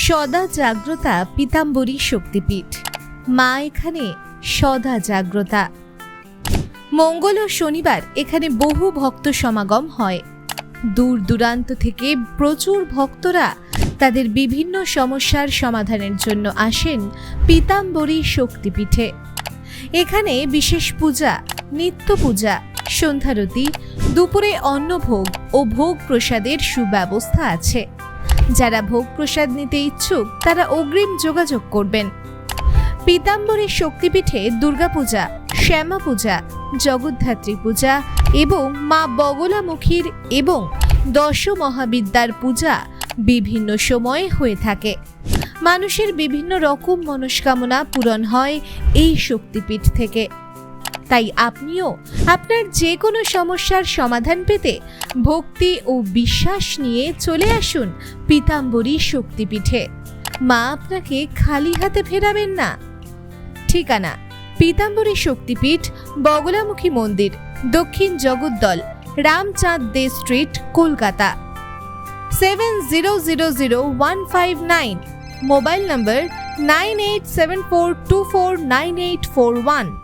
সদা জাগ্রতা পীতাম্বরী শক্তিপীঠ। মা এখানে সদা জাগ্রতা। মঙ্গল ও শনিবার এখানে বহু ভক্ত সমাগম হয়। দূর দূরান্ত থেকে প্রচুর ভক্তরা তাদের বিভিন্ন সমস্যার সমাধানের জন্য আসেন পীতাম্বরী শক্তিপীঠে। এখানে বিশেষ পূজা, নিত্য পূজা, সন্ধ্যারতি, দুপুরে অন্নভোগ ও ভোগ প্রসাদের সুব্যবস্থা আছে। যারা ভোগ প্রসাদ নিতে ইচ্ছুক তারা অগ্রিম যোগাযোগ করবেন। পীতাম্বরী শক্তিপীঠে দুর্গাপূজা, শ্যামা পূজা, জগদ্ধাত্রী পূজা এবং মা বগলামুখীর এবং দশ মহাবিদ্যার পূজা বিভিন্ন সময়ে হয়ে থাকে। মানুষের বিভিন্ন রকম মনস্কামনা পূরণ হয় এই শক্তিপীঠ থেকে। তাই আপনিও আপনার যে কোনো সমস্যার সমাধান পেতে ভক্তি ও বিশ্বাস নিয়ে চলে আসুন পীতাম্বরী শক্তিপীঠে। মা আপনাকে খালি হাতে ফেরাবেন না। ঠিকানা: পীতাম্বরী শক্তিপীঠ, বগলামুখী মন্দির, দক্ষিণ জগদ্দল, রামচাঁদ দে স্ট্রিট, কলকাতা 70000159। মোবাইল নম্বর 9874249841।